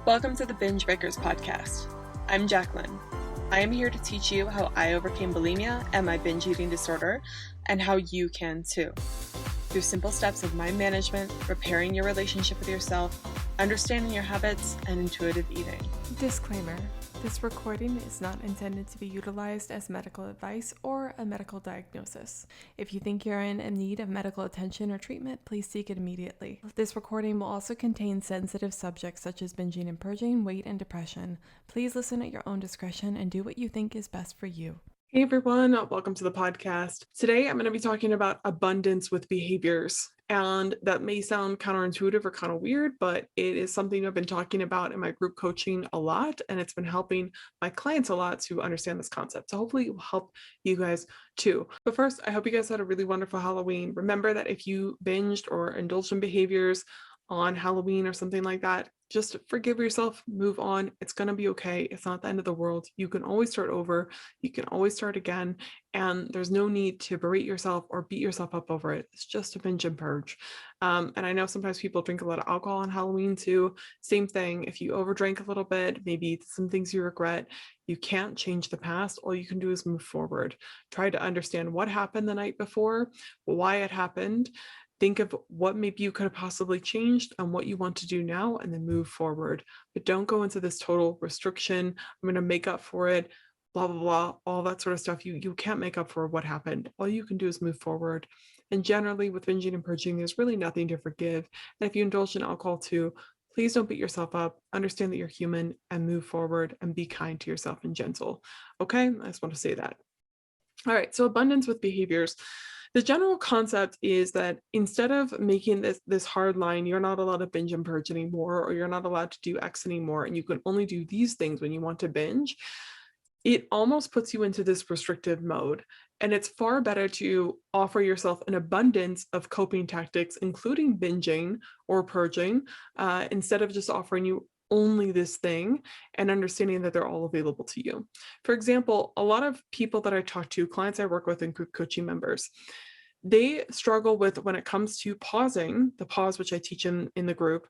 Welcome to the Binge Breakers podcast. I'm Jacqueline. I am here to teach you how I overcame bulimia and my binge eating disorder, and how you can too. Through simple steps of mind management, repairing your relationship with yourself, understanding your habits, and intuitive eating. Disclaimer: this recording is not intended to be utilized as medical advice or a medical diagnosis. If you think you're in need of medical attention or treatment, please seek it immediately. This recording will also contain sensitive subjects such as binging and purging, weight, and depression. Please listen at your own discretion and do what you think is best for you. Hey everyone, welcome to the podcast. Today I'm going to be talking about abundance with behaviors. And that may sound counterintuitive or kind of weird, but it is something I've been talking about in my group coaching a lot, and it's been helping my clients a lot to understand this concept. So hopefully it will help you guys too. But first, I hope you guys had a really wonderful Halloween. Remember that if you binged or indulged in behaviors on Halloween or something like that, just forgive yourself, move on. It's going to be okay. It's not the end of the world. You can always start over. You can always start again. And there's no need to berate yourself or beat yourself up over it. It's just a binge and purge. And I know sometimes people drink a lot of alcohol on Halloween too. Same thing. If you overdrink a little bit, maybe some things you regret, you can't change the past. All you can do is move forward. Try to understand what happened the night before, why it happened. Think of what maybe you could have possibly changed and what you want to do now, and then move forward. But don't go into this total restriction. I'm going to make up for it, blah, blah, blah, all that sort of stuff. You can't make up for what happened. All you can do is move forward. And generally with binging and purging, there's really nothing to forgive. And if you indulge in alcohol too, please don't beat yourself up. Understand that you're human and move forward and be kind to yourself and gentle. Okay, I just want to say that. All right, so abundance with behaviors. The general concept is that instead of making this hard line, you're not allowed to binge and purge anymore, or you're not allowed to do X anymore, and you can only do these things when you want to binge, it almost puts you into this restrictive mode. And it's far better to offer yourself an abundance of coping tactics, including binging or purging, instead of just offering you only this thing, and understanding that they're all available to you. For example, a lot of people that I talk to, clients I work with and group coaching members, they struggle with, when it comes to pausing, the pause which I teach in the group,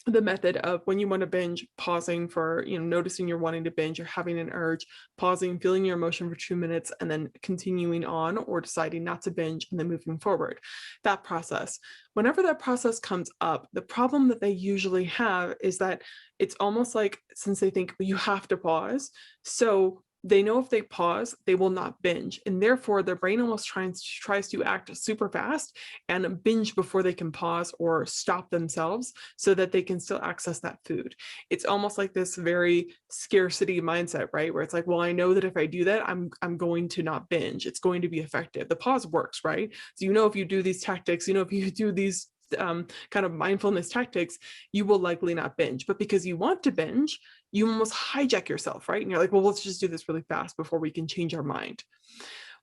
the method of when you want to binge, pausing for, noticing you're wanting to binge, you're having an urge, pausing, feeling your emotion for 2 minutes, and then continuing on, or deciding not to binge and then moving forward. That process. Whenever that process comes up, the problem that they usually have is that it's almost like, since they think, well, you have to pause, so they know if they pause, they will not binge. And therefore, their brain almost tries to act super fast and binge before they can pause or stop themselves, so that they can still access that food. It's almost like this very scarcity mindset, right? Where it's like, well, I know that if I do that, I'm going to not binge. It's going to be effective. The pause works, right? So if you do these tactics, if you do these kind of mindfulness tactics, you will likely not binge. But because you want to binge, you almost hijack yourself, right? And you're like, well, let's just do this really fast before we can change our mind.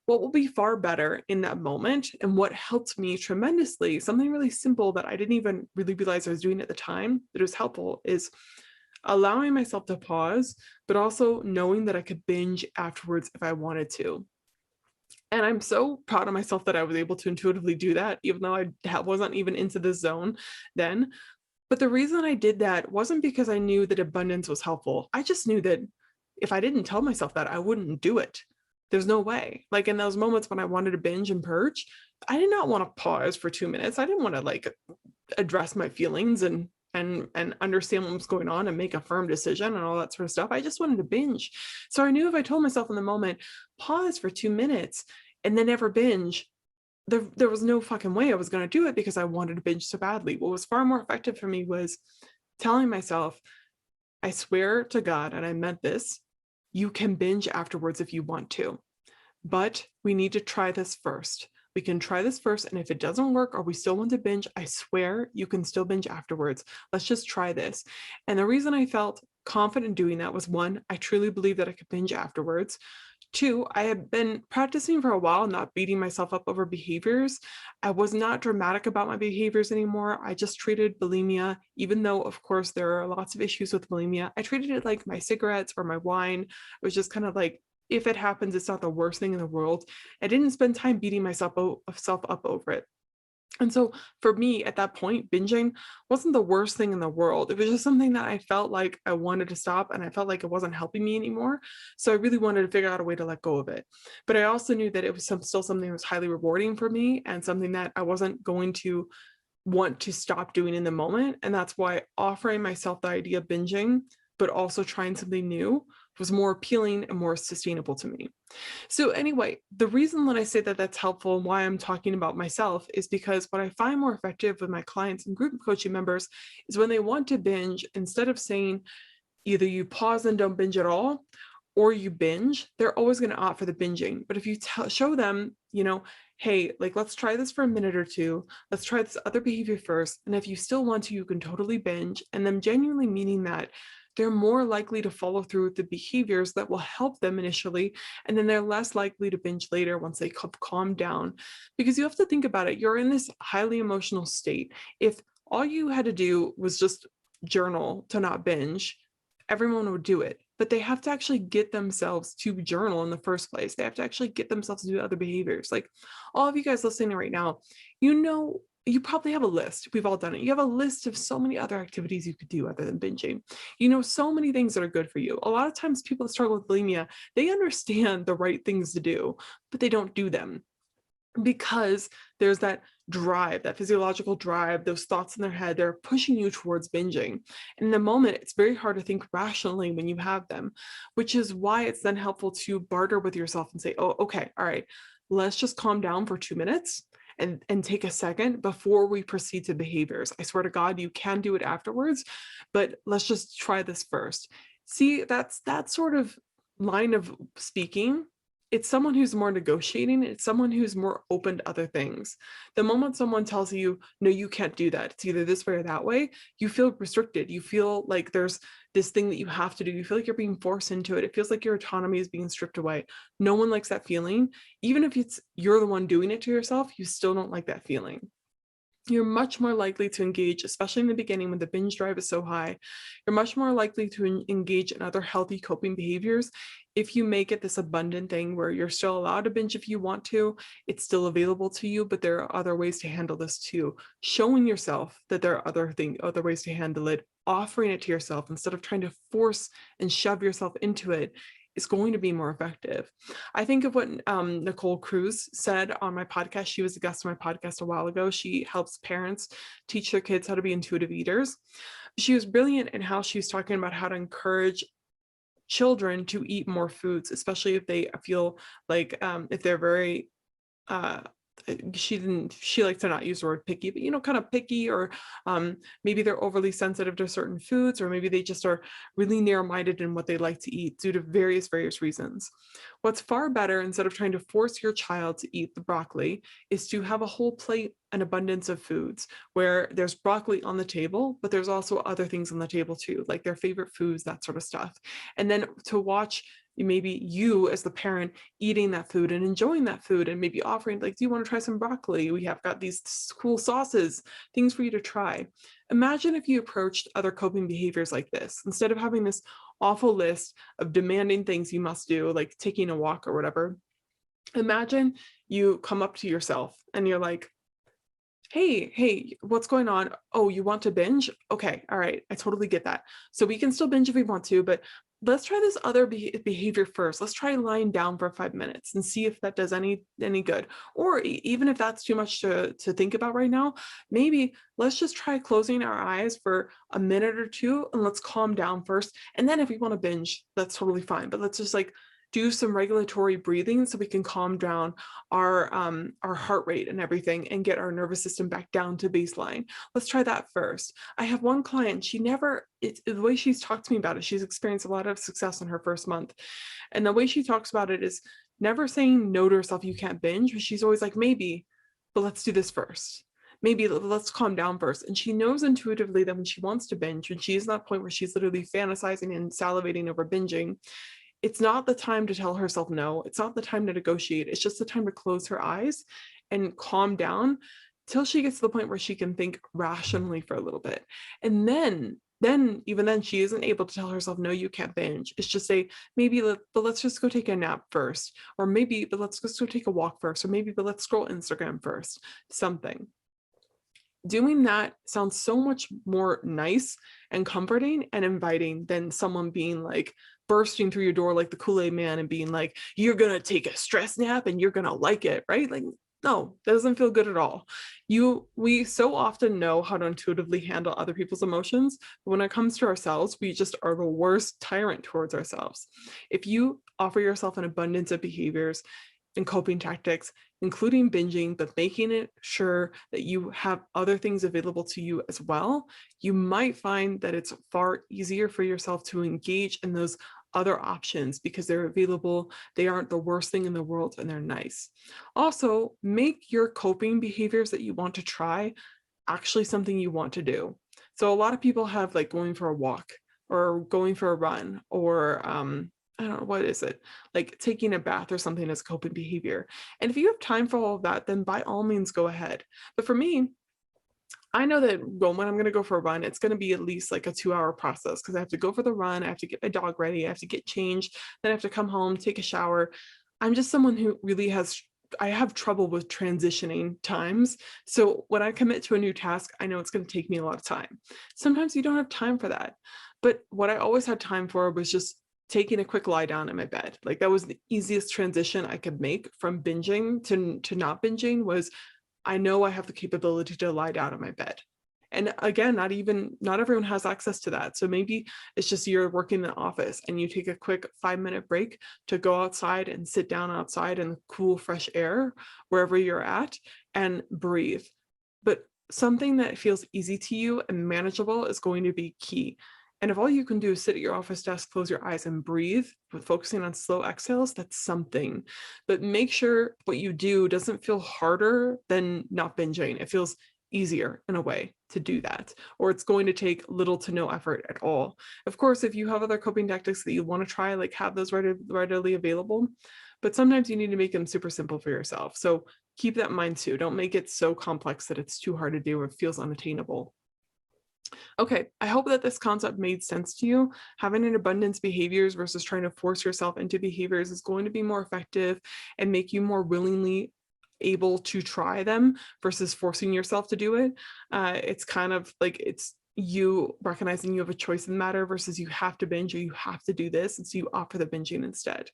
What will be far better in that moment, and what helped me tremendously, something really simple that I didn't even really realize I was doing at the time that was helpful, is allowing myself to pause, but also knowing that I could binge afterwards if I wanted to. And I'm so proud of myself that I was able to intuitively do that, even though I wasn't even into this zone then. But the reason I did that wasn't because I knew that abundance was helpful. I just knew that if I didn't tell myself that, I wouldn't do it. There's no way. Like in those moments when I wanted to binge and purge, I did not want to pause for 2 minutes. I didn't want to address my feelings and understand what was going on and make a firm decision and all that sort of stuff. I just wanted to binge. So I knew if I told myself in the moment, pause for 2 minutes and then never binge, there was no fucking way I was going to do it, because I wanted to binge so badly. What was far more effective for me was telling myself, I swear to God, and I meant this, you can binge afterwards if you want to, but we need to try this first. We can try this first, and if it doesn't work or we still want to binge, I swear you can still binge afterwards. Let's just try this. And the reason I felt confident doing that was, one, I truly believe that I could binge afterwards. Two, I had been practicing for a while, not beating myself up over behaviors. I was not dramatic about my behaviors anymore. I just treated bulimia, even though, of course, there are lots of issues with bulimia. I treated it like my cigarettes or my wine. It was just kind of like, if it happens, it's not the worst thing in the world. I didn't spend time beating myself up over it. And so for me at that point, binging wasn't the worst thing in the world. It was just something that I felt like I wanted to stop and I felt like it wasn't helping me anymore. So I really wanted to figure out a way to let go of it. But I also knew that it was still something that was highly rewarding for me and something that I wasn't going to want to stop doing in the moment. And that's why offering myself the idea of binging, but also trying something new was more appealing and more sustainable to me. So anyway, the reason that I say that that's helpful and why I'm talking about myself is because what I find more effective with my clients and group coaching members is when they want to binge, instead of saying either you pause and don't binge at all or you binge, they're always going to opt for the binging. But if you show them, hey, like, let's try this for a minute or two, let's try this other behavior first. And if you still want to, you can totally binge. And them genuinely meaning that, they're more likely to follow through with the behaviors that will help them initially, and then they're less likely to binge later once they calm down. Because you have to think about it, you're in this highly emotional state. If all you had to do was just journal to not binge, everyone would do it. But they have to actually get themselves to journal in the first place. They have to actually get themselves to do other behaviors. Like all of you guys listening right now, you probably have a list. We've all done it. You have a list of so many other activities you could do other than binging. So many things that are good for you. A lot of times people that struggle with bulimia, they understand the right things to do, but they don't do them because there's that drive, that physiological drive, those thoughts in their head, they're pushing you towards binging. And in the moment, it's very hard to think rationally when you have them, which is why it's then helpful to barter with yourself and say, oh, okay, all right, let's just calm down for 2 minutes and take a second before we proceed to behaviors. I swear to God, you can do it afterwards, but let's just try this first. See, that's that sort of line of speaking. It's someone who's more negotiating. It's someone who's more open to other things. The moment someone tells you, no, you can't do that, it's either this way or that way, you feel restricted. You feel like there's this thing that you have to do. You feel like you're being forced into it. It feels like your autonomy is being stripped away. No one likes that feeling. Even if you're the one doing it to yourself, you still don't like that feeling. You're much more likely to engage, especially in the beginning when the binge drive is so high, you're much more likely to engage in other healthy coping behaviors if you make it this abundant thing where you're still allowed to binge if you want to, it's still available to you, but there are other ways to handle this too. Showing yourself that there are other ways to handle it, offering it to yourself instead of trying to force and shove yourself into it is going to be more effective. I think of what Nicole Cruz said on my podcast. She was a guest on my podcast a while ago. She helps parents teach their kids how to be intuitive eaters. She was brilliant in how she was talking about how to encourage children to eat more foods, especially if they feel like if they're very she likes to not use the word picky, but kind of picky, or maybe they're overly sensitive to certain foods, or maybe they just are really narrow-minded in what they like to eat due to various reasons. What's far better, instead of trying to force your child to eat the broccoli, is to have a whole plate, an abundance of foods where there's broccoli on the table, but there's also other things on the table too, like their favorite foods, that sort of stuff. And then to watch maybe you as the parent eating that food and enjoying that food, and maybe offering, like, do you want to try some broccoli? We have got these cool sauces, things for you to try. Imagine if you approached other coping behaviors like this, instead of having this awful list of demanding things you must do, like taking a walk or whatever. Imagine you come up to yourself and you're like, hey, what's going on? Oh, you want to binge? Okay, all right, I totally get that. So we can still binge if we want to, but let's try this other behavior first. Let's try lying down for 5 minutes and see if that does any good. Or even if that's too much to think about right now, maybe let's just try closing our eyes for a minute or two and let's calm down first. And then if we want to binge, that's totally fine. But let's just do some regulatory breathing so we can calm down our heart rate and everything and get our nervous system back down to baseline. Let's try that first. I have one client, the way she's talked to me about it, she's experienced a lot of success in her first month. And the way she talks about it is never saying no to herself, you can't binge, but she's always like, maybe, but let's do this first. Maybe let's calm down first. And she knows intuitively that when she wants to binge, when she's at that point where she's literally fantasizing and salivating over binging, it's not the time to tell herself no. It's not the time to negotiate. It's just the time to close her eyes and calm down till she gets to the point where she can think rationally for a little bit. And then even then she isn't able to tell herself, no, you can't binge. It's just say, maybe, but let's just go take a nap first. Or maybe, but let's just go take a walk first. Or maybe, but let's scroll Instagram first. Something. Doing that sounds so much more nice and comforting and inviting than someone being like bursting through your door like the Kool-Aid man and being like, you're gonna take a stress nap and you're gonna like it, right? Like, no, that doesn't feel good at all. We so often know how to intuitively handle other people's emotions, but when it comes to ourselves, we just are the worst tyrant towards ourselves. If you offer yourself an abundance of behaviors and coping tactics, including binging, but making it sure that you have other things available to you as well, you might find that it's far easier for yourself to engage in those other options because they're available, they aren't the worst thing in the world, and they're nice. Also, make your coping behaviors that you want to try actually something you want to do. So a lot of people have like going for a walk or going for a run or I don't know, what is it? Like taking a bath or something as coping behavior. And if you have time for all of that, then by all means go ahead. But for me, I know that when I'm going to go for a run, it's going to be at least like a 2-hour process because I have to go for the run. I have to get my dog ready. I have to get changed. Then I have to come home, take a shower. I'm just someone who really I have trouble with transitioning times. So when I commit to a new task, I know it's going to take me a lot of time. Sometimes you don't have time for that. But what I always had time for was just taking a quick lie down in my bed. Like that was the easiest transition I could make from binging to not binging was I know I have the capability to lie down in my bed. And again, not everyone has access to that. So maybe it's just you're working in the office and you take a quick 5-minute break to go outside and sit down outside in the cool, fresh air, wherever you're at, and breathe. But something that feels easy to you and manageable is going to be key. And if all you can do is sit at your office desk, close your eyes and breathe, with focusing on slow exhales, that's something. But make sure what you do doesn't feel harder than not binging. It feels easier in a way to do that, or it's going to take little to no effort at all. Of course, if you have other coping tactics that you want to try, like have those readily available, but sometimes you need to make them super simple for yourself. So keep that in mind too. Don't make it so complex that it's too hard to do or it feels unattainable. Okay, I hope that this concept made sense to you. Having an abundance behaviors versus trying to force yourself into behaviors is going to be more effective and make you more willingly able to try them versus forcing yourself to do it. It's kind of like it's you recognizing you have a choice in the matter versus you have to binge or you have to do this, and so you opt for the binging instead.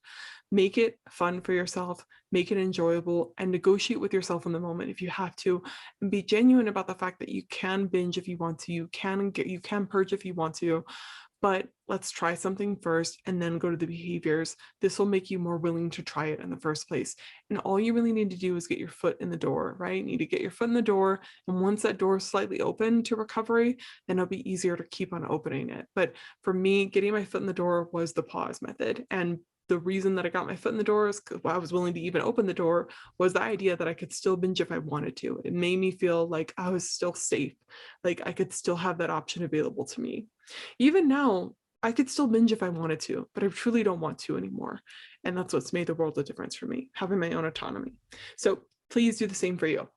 Make it fun for yourself, make it enjoyable, and negotiate with yourself in the moment if you have to, and be genuine about the fact that you can binge if you want to, you can purge if you want to, but let's try something first and then go to the behaviors. This will make you more willing to try it in the first place. And all you really need to do is get your foot in the door, right? You need to get your foot in the door. And once that door is slightly open to recovery, then it'll be easier to keep on opening it. But for me, getting my foot in the door was the pause method. And the reason that I got my foot in the door is because I was willing to even open the door was the idea that I could still binge if I wanted to. It made me feel like I was still safe, like I could still have that option available to me. Even now, I could still binge if I wanted to, but I truly don't want to anymore. And that's what's made the world of difference for me, having my own autonomy. So please do the same for you.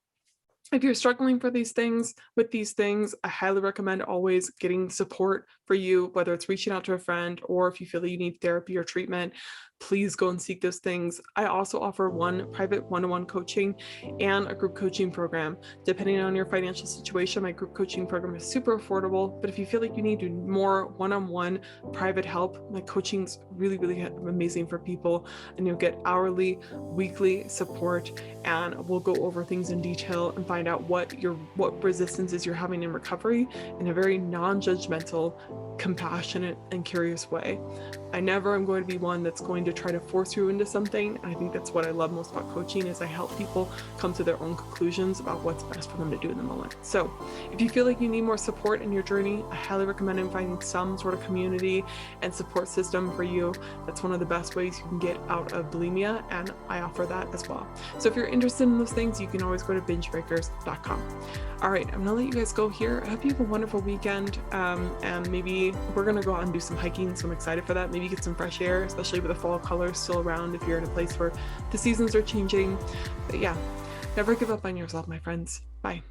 If you're struggling with these things, I highly recommend always getting support for you, whether it's reaching out to a friend or if you feel that you need therapy or treatment, please go and seek those things. I also offer one private one-on-one coaching and a group coaching program. Depending on your financial situation, my group coaching program is super affordable, but if you feel like you need more one-on-one private help, my coaching's really, really amazing for people, and you'll get hourly, weekly support, and we'll go over things in detail and find out what resistances you're having in recovery in a very non-judgmental, compassionate, and curious way. I never am going to be one that's going to try to force you into something. And I think that's what I love most about coaching is I help people come to their own conclusions about what's best for them to do in the moment. So if you feel like you need more support in your journey, I highly recommend finding some sort of community and support system for you. That's one of the best ways you can get out of bulimia, and I offer that as well. So if you're interested in those things, you can always go to bingebreakers.com. All right, I'm gonna let you guys go here. I hope you have a wonderful weekend, and maybe we're gonna go out and do some hiking, so I'm excited for that. Maybe get some fresh air, especially with the fall colors still around if you're in a place where the seasons are changing. But yeah, never give up on yourself, my friends. Bye.